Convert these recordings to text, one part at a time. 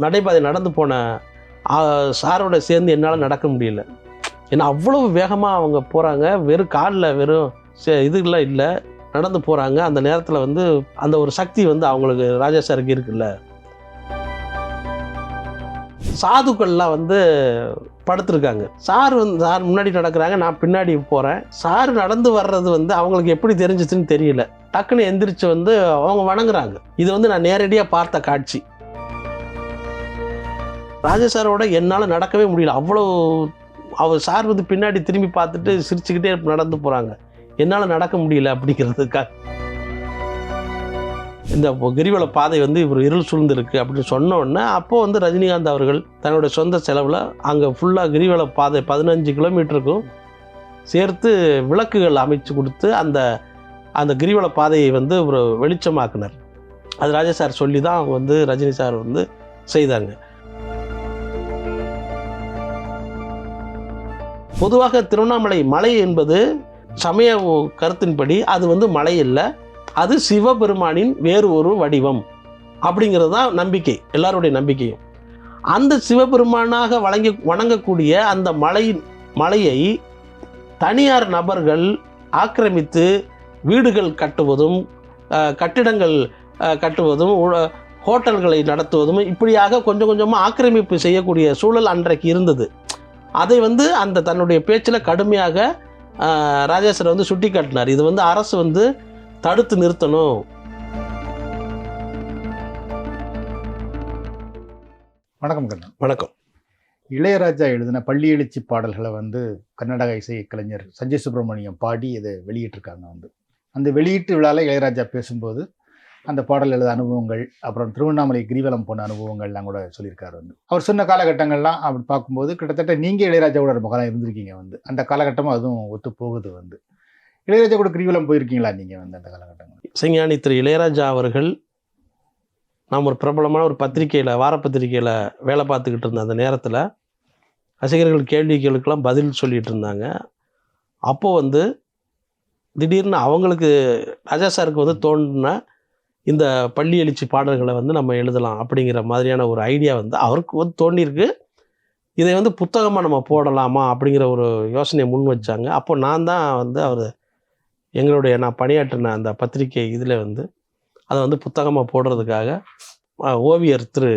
நடைபாதை நடந்து போன சாரோட சேர்ந்து என்னால் நடக்க முடியல. ஏன்னா அவ்வளவு வேகமாக அவங்க போகிறாங்க. வெறும் காலில் வெறும் இதுலாம் இல்லை, நடந்து போகிறாங்க. அந்த நேரத்தில் வந்து அந்த ஒரு சக்தி வந்து அவங்களுக்கு ராஜா சாருக்கு இருக்குல்ல. சாதுக்கள்லாம் வந்து படுத்திருக்காங்க. சார் முன்னாடி நடக்கிறாங்க, நான் பின்னாடி போகிறேன். சார் நடந்து வர்றது வந்து அவங்களுக்கு எப்படி தெரிஞ்சிச்சுன்னு தெரியல. டக்குன்னு எந்திரிச்சு வந்து அவங்க வணங்குறாங்க. இது வந்து நான் நேரடியாக பார்த்த காட்சி. ராஜா சாரோட என்னால் நடக்கவே முடியல. அவ்வளோ அவர் சார் வந்து பின்னாடி திரும்பி பார்த்துட்டு சிரிச்சுக்கிட்டே நடந்து போகிறாங்க. என்னால் நடக்க முடியல அப்படிங்கிறதுக்காக. இந்த கிரிவல பாதை வந்து இவர் இருள் சூழ்ந்திருக்கு அப்படின்னு சொன்ன உடனே அப்போது வந்து ரஜினிகாந்த் அவர்கள் தன்னோட சொந்த செலவில் அங்கே ஃபுல்லாக கிரிவல பாதை 15 கிலோமீட்டருக்கும் சேர்த்து விளக்குகள் அமைச்சு கொடுத்து அந்த கிரிவல பாதையை வந்து ஒரு வெளிச்சமாக்குனார். அது ராஜா சார் சொல்லி தான் அவங்க வந்து ரஜினி சார் வந்து செய்தாங்க. பொதுவாக திருவண்ணாமலை மலை என்பது சமய கருத்தின்படி அது வந்து மலை இல்லை, அது சிவபெருமானின் வேறு ஒரு வடிவம் அப்படிங்கிறது தான் நம்பிக்கை, எல்லாருடைய நம்பிக்கையும். அந்த சிவபெருமானாக வணங்கக்கூடிய அந்த மலையை தனியார் நபர்கள் ஆக்கிரமித்து வீடுகள் கட்டுவதும் கட்டிடங்கள் கட்டுவதும் ஹோட்டல்களை நடத்துவதும் இப்படியாக கொஞ்சம் கொஞ்சமாக ஆக்கிரமிப்பு செய்யக்கூடிய சூழல் அன்றைக்கு இருந்தது. அதை வந்து அந்த தன்னுடைய பேச்சில் கடுமையாக ராஜா சார் வந்து சுட்டி காட்டினார். இது வந்து அரசு வந்து தடுத்து நிறுத்தணும். வணக்கம் கண்ணன். வணக்கம். இளையராஜா எழுதின பள்ளி எழுச்சி பாடல்களை வந்து கர்நாடக இசை கலைஞர் சஞ்சய் சுப்பிரமணியம் பாடி இதை வெளியிட்டிருக்காங்க. அந்த வெளியீட்டு விழாவில் இளையராஜா பேசும்போது அந்த பாடல் எழுத அனுபவங்கள், அப்புறம் திருவண்ணாமலை கிரிவலம் போன அனுபவங்கள்லாம் கூட சொல்லியிருக்காரு. அவர் சொன்ன காலகட்டங்கள்லாம் அப்படி பார்க்கும்போது கிட்டத்தட்ட நீங்கள் இளையராஜாவோட ரொம்ப காலம் இருந்திருக்கீங்க. அந்த காலகட்டமும் அதுவும் ஒத்து போகுது. இளையராஜா கூட கிரிவலம் போயிருக்கீங்களா நீங்கள் அந்த காலகட்டங்கள்? இசைஞானி திரு இளையராஜா அவர்கள் நாம் ஒரு பிரபலமான ஒரு பத்திரிகையில், வாரப்பத்திரிகையில் வேலை பார்த்துக்கிட்டு இருந்த அந்த நேரத்தில் ரசிகர்கள் கேள்விகளுக்கெல்லாம் பதில் சொல்லிகிட்டு இருந்தாங்க. அப்போது வந்து திடீர்னு அவங்களுக்கு ராஜா சாருக்கு வந்து தோணுன இந்த பள்ளி எழுச்சி பாடல்களை வந்து நம்ம எழுதலாம் அப்படிங்கிற மாதிரியான ஒரு ஐடியா வந்து அவருக்கு வந்து தோண்டியிருக்கு. இதை வந்து புத்தகமாக நம்ம போடலாமா அப்படிங்கிற ஒரு யோசனையை முன் வச்சாங்க. அப்போ நான் தான் வந்து நான் பணியாற்றின அந்த பத்திரிகை இதில் வந்து அதை வந்து புத்தகமாக போடுறதுக்காக ஓவியர் திரு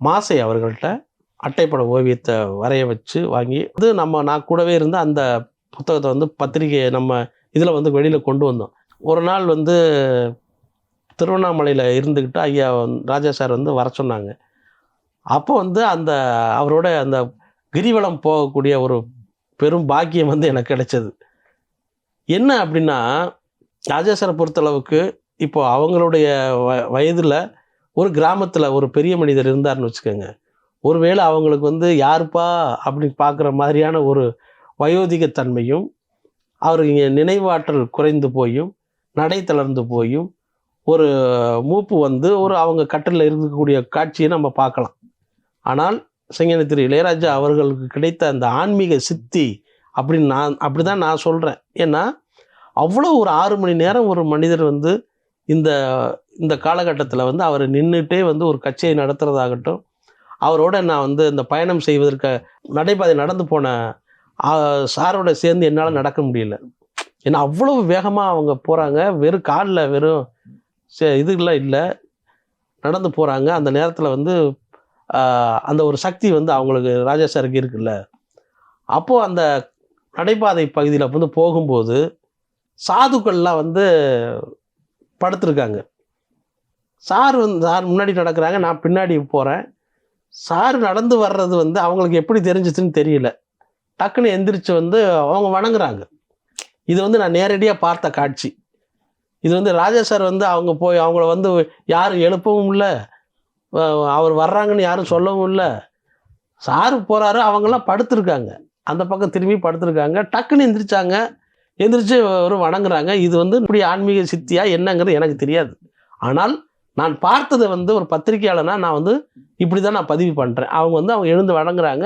மாசை அவர்கள்ட்ட அட்டைப்பட ஓவியத்தை வரைய வச்சு வாங்கி நான் கூடவே இருந்து அந்த புத்தகத்தை வந்து பத்திரிகையை நம்ம இதில் வந்து வெளியில் கொண்டு வந்தோம். ஒரு நாள் வந்து திருவண்ணாமலையில் இருந்துக்கிட்டு ஐயா ராஜா சார் வந்து வர சொன்னாங்க. அப்போ வந்து அவரோட அந்த கிரிவலம் போகக்கூடிய ஒரு பெரும் பாக்கியம் வந்து எனக்கு கிடைச்சது. என்ன அப்படின்னா, ராஜா சாரை பொறுத்தளவுக்கு இப்போ அவங்களுடைய வயதில் ஒரு கிராமத்தில் ஒரு பெரிய மனிதர் இருந்தார்னு வச்சுக்கோங்க. ஒருவேளை அவங்களுக்கு வந்து யாருப்பா அப்படின்னு பார்க்குற மாதிரியான ஒரு வயோதிகத்தன்மையும், அவருக்கு இங்கே நினைவாற்றல் குறைந்து போயும், நடை தளர்ந்து போயும், ஒரு மூப்பு வந்து அவங்க கட்டிலில் இருக்கக்கூடிய காட்சியை நம்ம பார்க்கலாம். ஆனால் இசைஞானி திரு இளையராஜா அவர்களுக்கு கிடைத்த அந்த ஆன்மீக சித்தி அப்படின்னு அப்படி தான் நான் சொல்கிறேன். ஏன்னா அவ்வளோ ஒரு 6 மணி நேரம் ஒரு மனிதர் வந்து இந்த காலகட்டத்தில் வந்து அவர் நின்றுட்டே வந்து ஒரு கச்சேரி நடத்துகிறதாகட்டும், அவரோட நான் வந்து இந்த பயணம் செய்வதற்கு நடைபாதை நடந்து போன சாரோட சேர்ந்து என்னால் நடக்க முடியல. ஏன்னா அவ்வளவு வேகமாக அவங்க போகிறாங்க. வெறும் காலில் வெறும் இதுலாம் இல்லை, நடந்து போகிறாங்க. அந்த நேரத்தில் வந்து அந்த ஒரு சக்தி வந்து அவங்களுக்கு ராஜா சாருக்கு இருக்குல்ல. அப்போது அந்த நடைபாதை பகுதியில் வந்து போகும்போது சாதுக்கள்லாம் வந்து படுத்திருக்காங்க. சார் முன்னாடி நடக்கிறாங்க, நான் பின்னாடி போகிறேன். சார் நடந்து வர்றது வந்து அவங்களுக்கு எப்படி தெரிஞ்சிச்சுன்னு தெரியல. டக்குன்னு எந்திரிச்சு வந்து அவங்க வணங்குறாங்க. இது வந்து நான் நேரடியாக பார்த்த காட்சி. இது வந்து ராஜா சார் வந்து அவங்க போய் அவங்கள வந்து யாரும் எழுப்பவும் இல்லை, அவர் வர்றாங்கன்னு யாரும் சொல்லவும் இல்லை. சாரு போகிறாரு, அவங்கெல்லாம் படுத்திருக்காங்க. அந்த பக்கம் திரும்பி படுத்திருக்காங்க. டக்குன்னு எந்திரிச்சு ஒரு வணங்குறாங்க. இது வந்து இப்படி ஆன்மீக சித்தியா என்னங்கிறது எனக்கு தெரியாது. ஆனால் நான் பார்த்ததை வந்து ஒரு பத்திரிகையாளனா நான் வந்து இப்படி தான் நான் பதிவு பண்ணுறேன். அவங்க எழுந்து வணங்குறாங்க,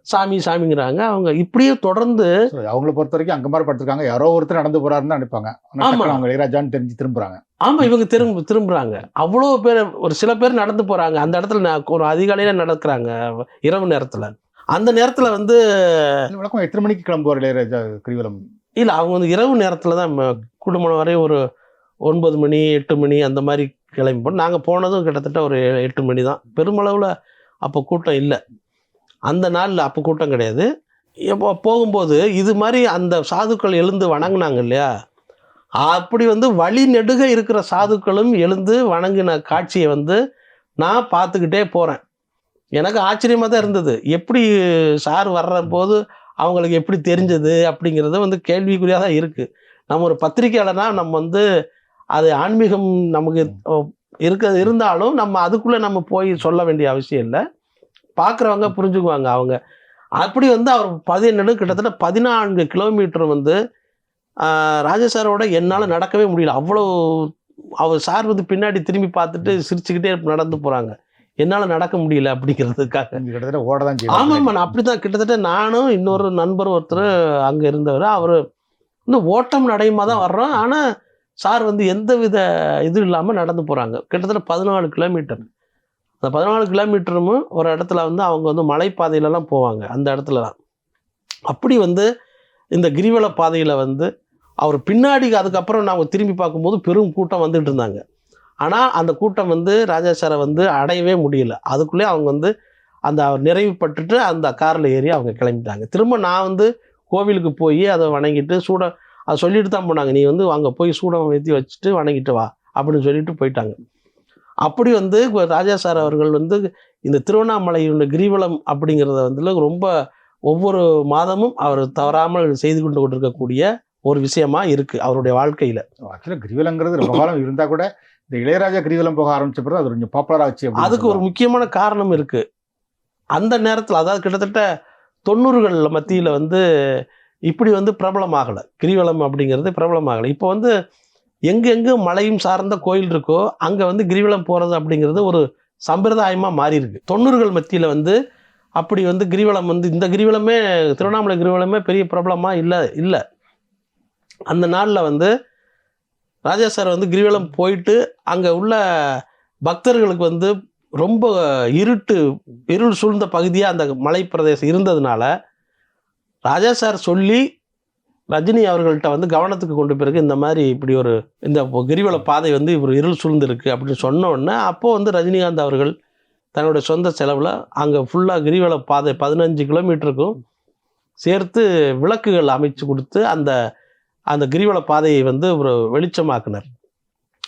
சாமிங்கிறாங்க. அவங்க இப்படியே தொடர்ந்து அவங்கள பொறுத்த வரைக்கும் அங்கே மாதிரி படுத்திருக்காங்க, யாரோ ஒருத்தர் நடந்து போறாருன்னு நினைப்பாங்க. அவங்க இளையராஜான்னு தெரிஞ்சு திரும்புறாங்க. ஆமாம், இவங்க திரும்புகிறாங்க. அவ்வளோ பேர், ஒரு சில பேர் நடந்து போகிறாங்க. அந்த இடத்துல ஒரு அதிகாலையில் நடக்கிறாங்க இரவு நேரத்தில். அந்த நேரத்தில் வந்து வழக்கம் எத்தனை மணிக்கு கிளம்புவார் இளையராஜா கிரிவலம்? இல்லை, அவங்க வந்து இரவு நேரத்தில் தான் குடும்பம் வரை ஒரு 9 மணி 8 மணி அந்த மாதிரி கிளம்பி போனோம். நாங்கள் போனதும் கிட்டத்தட்ட ஒரு 8 மணி தான். பெருமளவில் அப்போ கூட்டம் இல்லை. அந்த நாளில் அப்போ கூட்டம் கிடையாது. இப்போ போகும்போது இது மாதிரி அந்த சாதுக்கள் எழுந்து வணங்கினாங்க இல்லையா, அப்படி வந்து வழி நெடுக இருக்கிற சாதுக்களும் எழுந்து வணங்கின காட்சியை வந்து நான் பார்த்துக்கிட்டே போகிறேன். எனக்கு ஆச்சரியமாக தான் இருந்தது. எப்படி சார் வர்ற போது அவங்களுக்கு எப்படி தெரிஞ்சது அப்படிங்கிறது வந்து கேள்விக்குறியாக தான் இருக்குது. நம்ம ஒரு பத்திரிக்கையாளர்னா நம்ம வந்து அது ஆன்மீகம் நமக்கு இருந்தாலும் நம்ம அதுக்குள்ளே நம்ம போய் சொல்ல வேண்டிய அவசியம் இல்லை. பார்க்குறவங்க புரிஞ்சுக்குவாங்க. அவங்க அப்படி வந்து அவர் 17 கிட்டத்தட்ட 14 கிலோமீட்டர் வந்து ராஜா சாரோட என்னால் நடக்கவே முடியல. அவ்வளோ அவர் சார் வந்து பின்னாடி திரும்பி பார்த்துட்டு சிரிச்சுக்கிட்டே நடந்து போகிறாங்க. என்னால் நடக்க முடியல அப்படிங்கிறதுக்காக. கிட்டத்தட்ட ஓட தான் செய்யும். ஆமாம், நான் அப்படி தான் கிட்டத்தட்ட நானும் இன்னொரு நண்பர் ஒருத்தர் அங்கே இருந்தவர், அவர் இன்னும் ஓட்டம் நடையுமா தான் வர்றோம். ஆனால் சார் வந்து எந்த வித இது இல்லாமல் நடந்து போகிறாங்க. கிட்டத்தட்ட 14 கிலோமீட்டர். அந்த 14 கிலோமீட்டரும் ஒரு இடத்துல வந்து அவங்க வந்து மலைப்பாதையிலலாம் போவாங்க. அந்த இடத்துலலாம் அப்படி வந்து இந்த கிரிவல பாதையில் வந்து அவர் பின்னாடி அதுக்கப்புறம் நாங்கள் திரும்பி பார்க்கும்போது பெரும் கூட்டம் வந்துட்டு இருந்தாங்க. ஆனால் அந்த கூட்டம் வந்து ராஜா சாரை வந்து அடையவே முடியல. அதுக்குள்ளே அவங்க வந்து அந்த நிறைவுப்பட்டுட்டு அந்த காரில் ஏறி அவங்க கிளம்பிட்டாங்க. திரும்ப நான் வந்து கோவிலுக்கு போய் அதை வணங்கிட்டு அதை சொல்லிட்டு தான் போனாங்க. நீ வந்து அங்கே போய் சூடம் ஏற்றி வச்சுட்டு வணங்கிட்டு வா அப்படின்னு சொல்லிட்டு போயிட்டாங்க. அப்படி வந்து ராஜா சார் அவர்கள் வந்து இந்த திருவண்ணாமலையுடைய கிரிவலம் அப்படிங்கிறத வந்து ரொம்ப ஒவ்வொரு மாதமும் அவர் தவறாமல் செய்து கொண்டு இருக்கக்கூடிய ஒரு விஷயமா இருக்கு அவருடைய வாழ்க்கையில். ஆக்சுவலாக கிரிவலங்கிறது ரொம்ப காலம் இருந்தால் கூட இந்த இளையராஜா கிரிவலம் போக ஆரம்பிச்சப்பறம் அது கொஞ்சம் பாப்புலர் ஆச்சு. அதுக்கு ஒரு முக்கியமான காரணம் இருக்கு. அந்த நேரத்தில், அதாவது கிட்டத்தட்ட 90கள் மத்தியில் வந்து இப்படி வந்து பிரபலமாகலை கிரிவலம் அப்படிங்கிறது, பிரபலமாகலை. இப்போ வந்து எங்கெங்கு மலையும் சார்ந்த கோயில் இருக்கோ அங்கே வந்து கிரிவலம் போகிறது அப்படிங்கிறது ஒரு சம்பிரதாயமாக மாறி இருக்கு. 90கள் மத்தியில் வந்து அப்படி வந்து கிரிவலம் வந்து இந்த கிரிவலமே, திருவண்ணாமலை கிரிவலமே பெரிய பிரபலமாக இல்லை. அந்த நாளில் வந்து ராஜா சார் வந்து கிரிவலம் போயிட்டு அங்கே உள்ள பக்தர்களுக்கு வந்து ரொம்ப இருள் சூழ்ந்த பகுதியாக அந்த மலை பிரதேசம் இருந்ததுனால ராஜா சார் சொல்லி ரஜினி அவர்கள்ட்ட வந்து கவனத்துக்கு கொண்டு பிறகு இந்த மாதிரி இப்படி ஒரு இந்த கிரிவல பாதை வந்து இவர் இருள் சூழ்ந்திருக்கு அப்படின்னு சொன்ன உடனே அப்போது வந்து ரஜினிகாந்த் அவர்கள் தன்னுடைய சொந்த செலவில் அங்கே ஃபுல்லாக கிரிவல பாதை 15 கிலோமீட்டருக்கும் சேர்த்து விளக்குகள் அமைச்சு கொடுத்து அந்த கிரிவல பாதையை வந்து ஒரு வெளிச்சமாக்குனர்.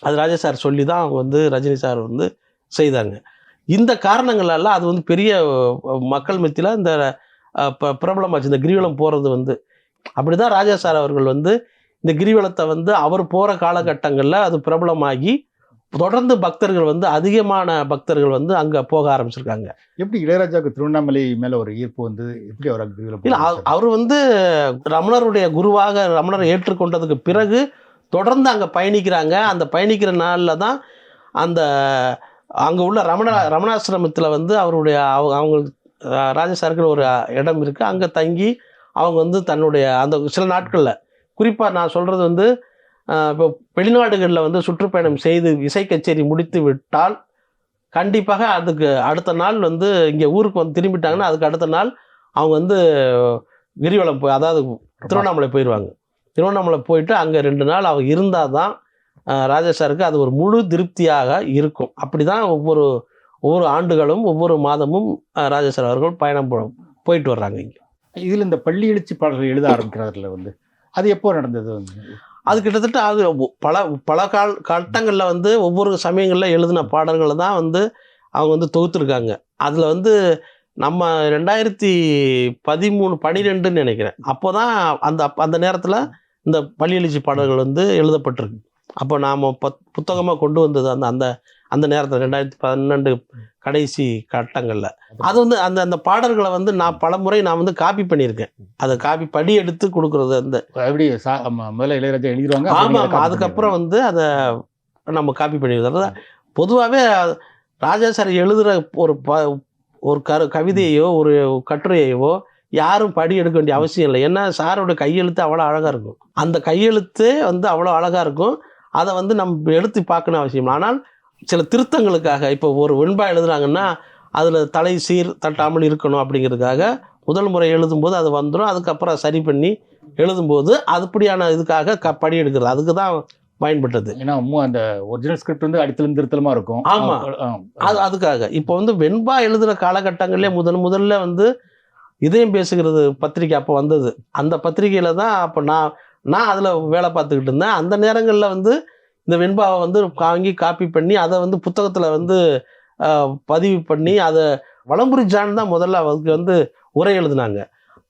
அது ராஜா சார் சொல்லி தான் அவங்க வந்து ரஜினி சார் வந்து செய்தாங்க. இந்த காரணங்களெல்லாம் அது வந்து பெரிய மக்கள் மத்தியில் இந்த பிரபலமாச்சு இந்த கிரிவலம் போகிறது வந்து. அப்படி தான் ராஜா சார் அவர்கள் வந்து இந்த கிரிவலத்தை வந்து அவர் போகிற காலகட்டங்களில் அது பிரபலமாகி தொடர்ந்து பக்தர்கள் வந்து அதிகமான பக்தர்கள் வந்து அங்கே போக ஆரம்பிச்சிருக்காங்க. எப்படி இளையராஜாவுக்கு திருவண்ணாமலை மேலே ஒரு ஈர்ப்பு வந்து எப்படி அவர் கிரிவலம்? இல்லை, அவர் வந்து ரமணருடைய குருவாக ரமணரை ஏற்றுக்கொண்டதுக்கு பிறகு தொடர்ந்து அங்கே பயணிக்கிறாங்க. அந்த பயணிக்கிற நாளில் தான் அந்த அங்கே உள்ள ரமணாசிரமத்தில் வந்து அவருடைய அவங்க ராஜசாருக்கு ஒரு இடம் இருக்குது. அங்கே தங்கி அவங்க வந்து தன்னுடைய அந்த சில நாட்களில், குறிப்பாக நான் சொல்கிறது வந்து இப்போ வெளிநாடுகளில் வந்து சுற்றுப்பயணம் செய்து இசை கச்சேரி முடித்து விட்டால் கண்டிப்பாக அதுக்கு அடுத்த நாள் வந்து இங்கே ஊருக்கு வந்து திரும்பிட்டாங்கன்னா அதுக்கு அடுத்த நாள் அவங்க வந்து கிரிவலம் அதாவது திருவண்ணாமலை போயிடுவாங்க. திருவண்ணாமலை போயிட்டு அங்கே 2 நாள் அவங்க இருந்தால் தான் ராஜா சாருக்கு அது ஒரு முழு திருப்தியாக இருக்கும். அப்படி தான் ஒவ்வொரு ஆண்டுகளும் ஒவ்வொரு மாதமும் ராஜா சார் அவர்கள் பயணம் போயிட்டு வர்றாங்க இங்கே. இதில் இந்த பள்ளி எழுச்சி பாடல்கள் எழுத ஆரம்பிக்கிறதுல வந்து அது எப்போ நடந்தது? வந்து அது கிட்டத்தட்ட அது பல கட்டங்களில் வந்து ஒவ்வொரு சமயங்களில் எழுதின பாடல்களை தான் வந்து அவங்க வந்து தொகுத்துருக்காங்க. அதில் வந்து நம்ம 2013 12 நினைக்கிறேன், அப்போ தான் அந்த நேரத்தில் இந்த பள்ளி எழுச்சி பாடல்கள் வந்து எழுதப்பட்டிருக்கு. அப்போ நாம் புத்தகமாக கொண்டு வந்தது அந்த நேரத்தில் 2012 கடைசி கட்டங்களில். அது வந்து அந்த பாடல்களை வந்து நான் பல முறை வந்து காப்பி பண்ணியிருக்கேன். அதை காப்பி எடுத்து கொடுக்குறது அந்த எப்படி முதல்ல இளையராஜா எழுதிடுவாங்க. ஆமாம், அதுக்கப்புறம் வந்து அதை நம்ம காப்பி பண்ணிடுறது. பொதுவாகவே ராஜா சார் எழுதுகிற ஒரு கவிதையோ ஒரு கட்டுரையோ யாரும் படி எடுக்க வேண்டிய அவசியம் இல்லை. ஏன்னா சாரோட கையெழுத்து அவ்வளோ அழகாக இருக்கும். அந்த கையெழுத்து வந்து அவ்வளோ அழகாக இருக்கும். அதை வந்து நம்ம எடுத்து பார்க்கணும் அவசியம். ஆனால் சில திருத்தங்களுக்காக இப்போ ஒரு வெண்பா எழுதுறாங்கன்னா அதில் தலை சீர் தட்டாமல் இருக்கணும் அப்படிங்கிறதுக்காக முதல் முறை எழுதும்போது அது வந்துடும். அதுக்கப்புறம் சரி பண்ணி எழுதும்போது அதுபடியான இதுக்காக படி எடுக்கிறது அதுக்கு தான் பயன்பட்டது. ஏன்னா அந்த ஒரிஜினல் ஸ்கிரிப்ட் வந்து அடித்தலும் திருத்தலுமா இருக்கும். ஆமாம், அதுக்காக இப்போ வந்து வெண்பா எழுதுகிற காலகட்டங்கள்லேயே முதல்ல வந்து இதயம் பேசுகிறது பத்திரிக்கை அப்போ வந்தது. அந்த பத்திரிகையில் தான் அப்போ நான் அதில் வேலை பார்த்துக்கிட்டு இருந்தேன். அந்த நேரங்களில் வந்து இந்த வெண்பாவை வந்து வாங்கி காப்பி பண்ணி அதை வந்து புத்தகத்தில் வந்து பதிவு பண்ணி அதை வலம்புரி ஜான் தான் முதல்ல அவருக்கு வந்து உரை எழுதினாங்க.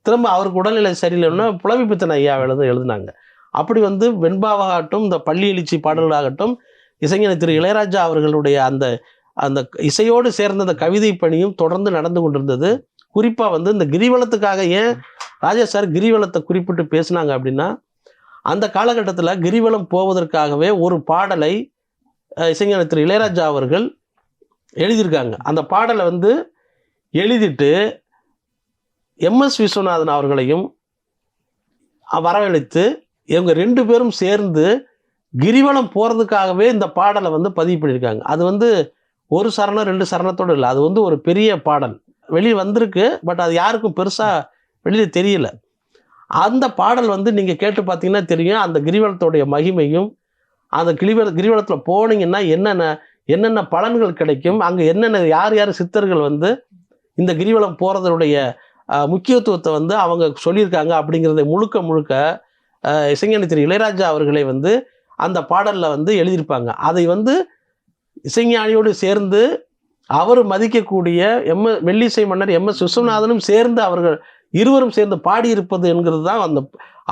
திரும்ப அவருக்கு உடல்நிலை சரியில்லைன்னா புலவி பித்தன் ஐயா எழுதினாங்க. அப்படி வந்து வெண்பாவாகட்டும் இந்த பள்ளி எழுச்சி பாடல்களாகட்டும் இசைஞர் திரு இளையராஜா அவர்களுடைய அந்த அந்த இசையோடு சேர்ந்த அந்த கவிதை பணியும் தொடர்ந்து நடந்து கொண்டிருந்தது. குறிப்பாக வந்து இந்த கிரிவலத்துக்காக ஏன் ராஜா சார் கிரிவலத்தை குறிப்பிட்டு பேசினாங்க அப்படின்னா, அந்த காலகட்டத்தில் கிரிவலம் போவதற்காகவே ஒரு பாடலை இசைஞர் திரு இளையராஜா அவர்கள் எழுதியிருக்காங்க. அந்த பாடலை வந்து எழுதிட்டு எம்எஸ் விஸ்வநாதன் அவர்களையும் வரவழைத்து இவங்க 2 பேரும் சேர்ந்து கிரிவலம் போகிறதுக்காகவே இந்த பாடலை வந்து பதிவு பண்ணியிருக்காங்க. அது வந்து ஒரு சரணம் 2 சரணத்தோடு இல்லை, அது வந்து ஒரு பெரிய பாடல் வெளியே வந்திருக்கு. பட் அது யாருக்கும் பெருசாக வெளியில் தெரியல. அந்த பாடல் வந்து நீங்கள் கேட்டு பார்த்தீங்கன்னா தெரியும் அந்த கிரிவலத்தோடைய மகிமையும், அந்த கிரிவலத்தில் போனீங்கன்னா என்னென்ன பலன்கள் கிடைக்கும், அங்கே என்னென்ன யார் சித்தர்கள் வந்து இந்த கிரிவலம் போகிறதுடைய முக்கியத்துவத்தை வந்து அவங்க சொல்லியிருக்காங்க அப்படிங்கிறத முழுக்க இசைஞர் திரு இளையராஜா அவர்களை வந்து அந்த பாடலில் வந்து எழுதியிருப்பாங்க. அதை வந்து இசைஞானியோடு சேர்ந்து அவர் மதிக்கக்கூடிய மெல்லிசை மன்னர் எம்எஸ் விஸ்வநாதனும் சேர்ந்து அவர்கள் இருவரும் சேர்ந்து பாடியிருப்பது என்கிறது தான் அந்த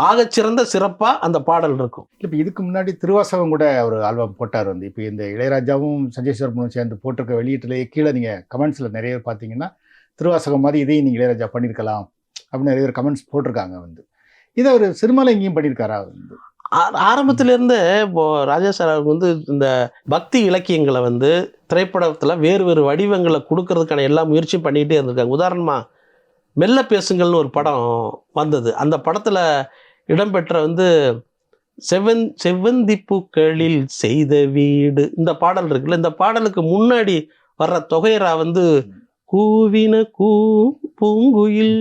ஆகச்சிறந்த சிறப்பாக அந்த பாடல் இருக்கும். இப்போ இதுக்கு முன்னாடி திருவாசகம் கூட ஒரு ஆல்பம் போட்டார் வந்து. இப்போ இந்த இளையராஜாவும் சஞ்சய் சுப்ரமணியம் சேர்ந்து போட்டிருக்க வெளியீட்டிலேயே கீழே நீங்கள் கமெண்ட்ஸில் நிறைய பேர் பார்த்தீங்கன்னா திருவாசகம் மாதிரி இதையும் நீங்கள் இளையராஜா பண்ணியிருக்கலாம் அப்படின்னு நிறைய பேர் கமெண்ட்ஸ் போட்டிருக்காங்க வந்து. இதை அவர் சினிமாவில் எங்கேயும் பண்ணியிருக்காரா வந்து? ஆரம்பத்திலேருந்து இப்போ ராஜா சார் அவருக்கு வந்து இந்த பக்தி இலக்கியங்களை வந்து திரைப்படத்தில் வேறு வடிவங்களை கொடுக்கறதுக்கான எல்லா முயற்சியும் பண்ணிக்கிட்டே இருந்திருக்காங்க. உதாரணமாக மெல்ல பேசுங்கள்னு ஒரு படம் வந்தது. அந்த படத்தில் இடம்பெற்ற வந்து செவ்வந்தி பூக்களில் செய்த வீடு இந்த பாடல் இருக்குல்ல, இந்த பாடலுக்கு முன்னாடி வர்ற தொகையரா வந்து கூவின பூங்குயில்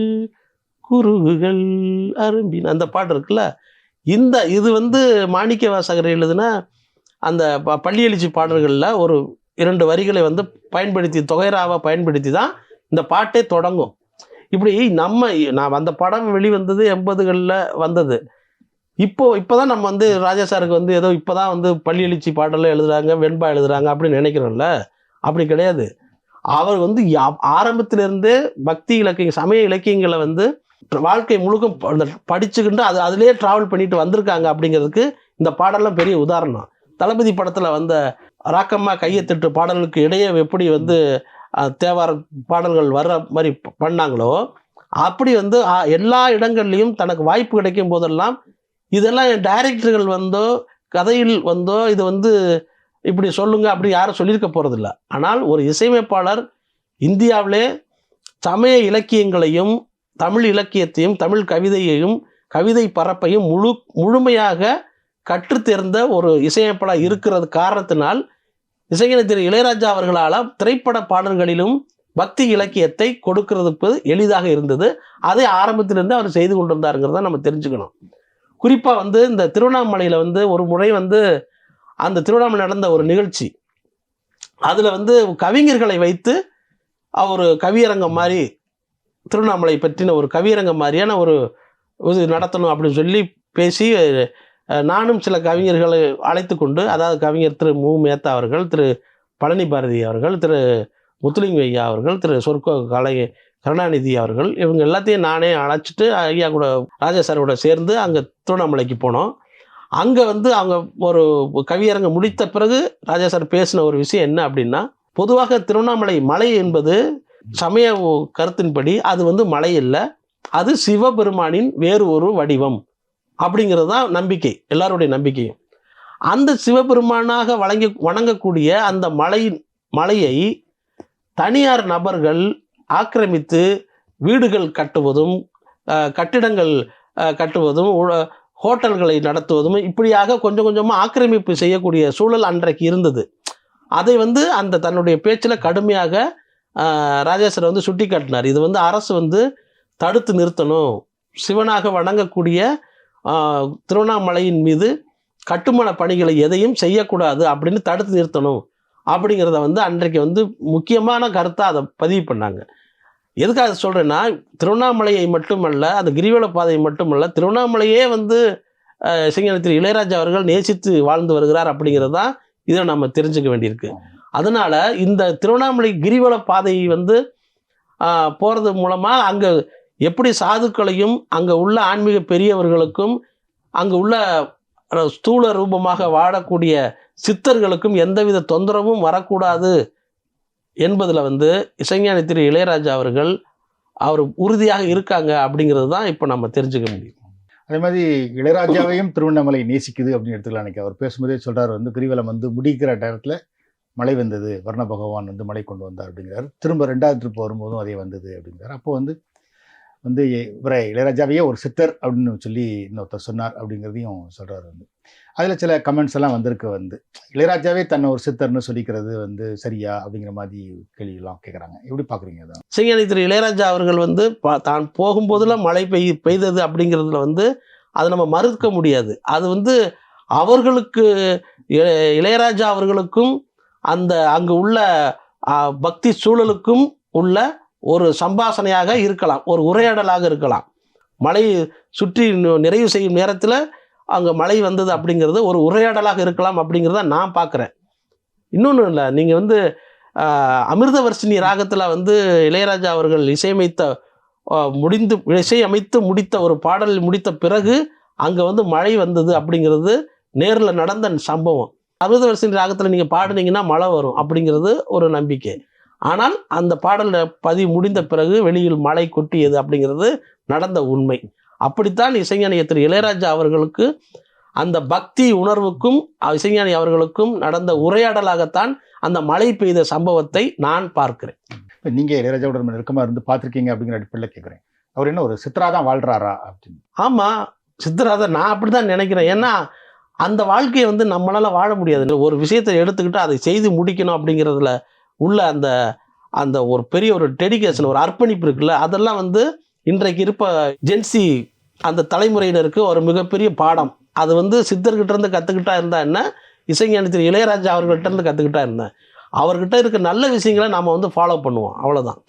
குருகுகள் அரும்பின் அந்த பாட்டு இருக்குல்ல, இது வந்து மாணிக்க வாசகர் எழுதுனா அந்த பள்ளி எழுச்சி பாடல்களில் ஒரு 2 வரிகளை வந்து பயன்படுத்தி தொகைராவை பயன்படுத்தி தான் இந்த பாட்டே தொடங்கும். இப்படி நான் அந்த படம் வெளிவந்தது 80களில் வந்தது. இப்போதான் நம்ம வந்து ராஜா சாருக்கு வந்து ஏதோ இப்போதான் வந்து பள்ளி எழுச்சி பாடலில் எழுதுறாங்க, வெண்பா எழுதுறாங்க அப்படின்னு நினைக்கிறோம்ல. அப்படி கிடையாது. அவர் வந்து ஆரம்பத்திலிருந்தே பக்தி இலக்கிய சமய இலக்கியங்களை வந்து வாழ்க்கை முழுக்க படிச்சுக்கிட்டு அதுலேயே ட்ராவல் பண்ணிட்டு வந்திருக்காங்க அப்படிங்கிறதுக்கு இந்த பாடலாம் பெரிய உதாரணம். தளபதி படத்தில் வந்த ராக்கம்மா கையத்திட்டு பாடல்களுக்கு இடையே எப்படி வந்து தேவார பாடல்கள் வர்ற மாதிரி பண்ணாங்களோ அப்படி வந்து எல்லா இடங்கள்லையும் தனக்கு வாய்ப்பு கிடைக்கும் போதெல்லாம் இதெல்லாம் டைரக்டர்கள் வந்தோ கதையில் வந்தோ இது வந்து இப்படி சொல்லுங்க அப்படி யாரும் சொல்லியிருக்க போகிறதில்ல. ஆனால் ஒரு இசையமைப்பாளர் இந்தியாவிலே சமய இலக்கியங்களையும் தமிழ் இலக்கியத்தையும் தமிழ் கவிதையையும் கவிதை பரப்பையும் முழுமையாக கற்றுத்தேர்ந்த ஒரு இசையமைப்பாளர் இருக்கிறது காரணத்தினால் இசைஞர் திரு இளையராஜா அவர்களால் திரைப்பட பாடல்களிலும் பக்தி இலக்கியத்தை கொடுக்கறதுக்கு எளிதாக இருந்தது. அதை ஆரம்பத்திலிருந்து அவர் செய்து கொண்டிருந்தாருங்கிறத நம்ம தெரிஞ்சுக்கணும். குறிப்பாக வந்து இந்த திருவண்ணாமலையில் வந்து ஒரு முறை வந்து அந்த திருவண்ணாமலை நடந்த ஒரு நிகழ்ச்சி, அதில் வந்து கவிஞர்களை வைத்து அவர் கவியரங்கம் மாதிரி திருவண்ணாமலை பற்றின ஒரு கவியரங்கம் மாதிரியான ஒரு இது நடத்தணும் அப்படின்னு சொல்லி பேசி நானும் சில கவிஞர்களை அழைத்து கொண்டு, அதாவது கவிஞர் திரு மு மேத்தா அவர்கள், திரு பழனி பாரதி அவர்கள், திரு முத்துலிங்க ஐயா அவர்கள், திரு சொர்க்கோ கருணாநிதி அவர்கள், இவங்க எல்லாத்தையும் நானே அழைச்சிட்டு ஐயா கூட ராஜா சார் கூட சேர்ந்து அங்கே திருவண்ணாமலைக்கு போனோம். அங்கே வந்து அவங்க ஒரு கவியரங்க முடித்த பிறகு ராஜா சார் பேசின ஒரு விஷயம் என்ன அப்படின்னா, பொதுவாக திருவண்ணாமலை மலை என்பது சமய கருத்தின்படி அது வந்து மலை இல்லை, அது சிவபெருமானின் வேறு ஒரு வடிவம் அப்படிங்கிறது தான் நம்பிக்கை, எல்லாருடைய நம்பிக்கையும். அந்த சிவபெருமானாக வணங்கக்கூடிய அந்த மலையை தனியார் நபர்கள் ஆக்கிரமித்து வீடுகள் கட்டுவதும் கட்டிடங்கள் கட்டுவதும் ஹோட்டல்களை நடத்துவதும் இப்படியாக கொஞ்சம் கொஞ்சமாக ஆக்கிரமிப்பு செய்யக்கூடிய சூழல் அன்றைக்கு இருந்தது. அதை வந்து அந்த தன்னுடைய பேச்சில் கடுமையாக ராஜா சார் வந்து சுட்டி காட்டினார். இது வந்து அரசு வந்து தடுத்து நிறுத்தணும். சிவனாக வணங்கக்கூடிய திருவண்ணாமலையின் மீது கட்டுமான பணிகளை எதையும் செய்யக்கூடாது அப்படின்னு தடுத்து நிறுத்தணும் அப்படிங்கிறத வந்து அன்றைக்கு வந்து முக்கியமான கருத்தாக அதை பதிவு பண்ணாங்க. எதுக்காக சொல்கிறேன்னா, திருவண்ணாமலையை மட்டுமல்ல, அந்த கிரிவல பாதையை மட்டுமல்ல, திருவண்ணாமலையே வந்து இசைஞானி திரு இளையராஜா அவர்கள் நேசித்து வாழ்ந்து வருகிறார் அப்படிங்கிறது தான் இதை நம்ம தெரிஞ்சுக்க வேண்டியிருக்கு. அதனால் இந்த திருவண்ணாமலை கிரிவல பாதையை வந்து போகிறது மூலமாக அங்கே எப்படி சாதுக்களையும் அங்கே உள்ள ஆன்மீக பெரியவர்களுக்கும் அங்கே உள்ள ஸ்தூல ரூபமாக வாழக்கூடிய சித்தர்களுக்கும் எந்தவித தொந்தரவும் வரக்கூடாது என்பதில் வந்து இசைஞானி திரு இளையராஜா அவர்கள் அவர் உறுதியாக இருக்காங்க அப்படிங்கிறது தான் இப்போ நம்ம தெரிஞ்சுக்க முடியும். அதே மாதிரி இளையராஜாவையும் திருவண்ணாமலை நேசிக்குது அப்படின்னு எடுத்துக்கலாம். அன்றைக்கி அவர் பேசும்போதே சொல்கிறார் வந்து கிரிவலம் வந்து முடிக்கிற நேரத்தில் மழை வந்தது, வர்ண பகவான் வந்து மழை கொண்டு வந்தார் அப்படிங்கிறார். திரும்ப 2வது ட்ரிப் வரும்போதும் அதே வந்தது அப்படிங்கிறார். அப்போ வந்து இவரை இளையராஜாவையே ஒரு சித்தர் அப்படின்னு சொல்லி இன்னொருத்தர் சொன்னார் அப்படிங்கிறதையும் சொல்கிறார். வந்து அதில் சில கமெண்ட்ஸ் எல்லாம் வந்திருக்கு. வந்து இளையராஜாவே தன்னை ஒரு சித்தர்னு சொல்லிக்கிறது வந்து சரியா அப்படிங்கிற மாதிரி கேள்வியெல்லாம் கேட்குறாங்க. எப்படி பார்க்குறீங்க அதை? இசைஞானி திரு இளையராஜா அவர்கள் வந்து தான் போகும்போதெல்லாம் மழை பெய்தது அப்படிங்கிறதுல வந்து அதை நம்ம மறுக்க முடியாது. அது வந்து அவர்களுக்கு இளையராஜா அவர்களுக்கும் அந்த அங்கு உள்ள பக்தி சூழலுக்கும் உள்ள ஒரு சம்பாஷணையாக இருக்கலாம், ஒரு உரையாடலாக இருக்கலாம். மழை சுற்றி நிறைவு செய்யும் நேரத்தில் அங்கே மழை வந்தது அப்படிங்கிறது ஒரு உரையாடலாக இருக்கலாம் அப்படிங்கிறத நான் பார்க்குறேன். இன்னொன்று இல்லை, நீங்கள் வந்து அமிர்தவர்ஷினி ராகத்தில் வந்து இளையராஜா அவர்கள் இசையமைத்து முடித்த ஒரு பாடல் முடித்த பிறகு அங்கே வந்து மழை வந்தது அப்படிங்கிறது நேரில் நடந்த சம்பவம். அமிர்தவர்ஷினி ராகத்தில் நீங்கள் பாடுனீங்கன்னா மழை வரும் அப்படிங்கிறது ஒரு நம்பிக்கை. ஆனால் அந்த பாடல் முடிந்த பிறகு வெளியில் மழை கொட்டியது அப்படிங்கிறது நடந்த உண்மை. அப்படித்தான் இசைஞானி திரு இளையராஜா அவர்களுக்கு அந்த பக்தி உணர்வுக்கும் இசைஞானி அவர்களுக்கும் நடந்த உரையாடலாகத்தான் அந்த மழை பெய்த சம்பவத்தை நான் பார்க்கிறேன். இப்போ நீங்கள் இளையராஜாவோட நெருக்கமாக இருந்து பார்த்துருக்கீங்க அப்படிங்கிற அடிப்படையில் கேட்குறேன். அவர் என்ன ஒரு சித்தரா தான் வாழ்கிறாரா அப்படின்னு? ஆமாம், சித்தரா தான், நான் அப்படி தான் நினைக்கிறேன். ஏன்னா அந்த வாழ்க்கையை வந்து நம்மளால் வாழ முடியாது. ஒரு விஷயத்தை எடுத்துக்கிட்டு அதை செய்து முடிக்கணும் அப்படிங்கிறதுல உள்ள அந்த ஒரு பெரிய ஒரு டெடிகேஷன், ஒரு அர்ப்பணிப்பு இருக்குல்ல, அதெல்லாம் வந்து இன்றைக்கு இருப்ப ஜென்சி அந்த தலைமுறையினருக்கு ஒரு மிகப்பெரிய பாடம். அது வந்து சித்தர்கிட்ட இருந்து கற்றுக்கிட்டா இருந்தா என்ன, இசைஞானி திரு இளையராஜா அவர்கிட்ட இருந்து கற்றுக்கிட்டா என்ன, அவர்கிட்ட இருக்க நல்ல விஷயங்களை நாம் வந்து ஃபாலோ பண்ணுவோம், அவ்வளோதான்.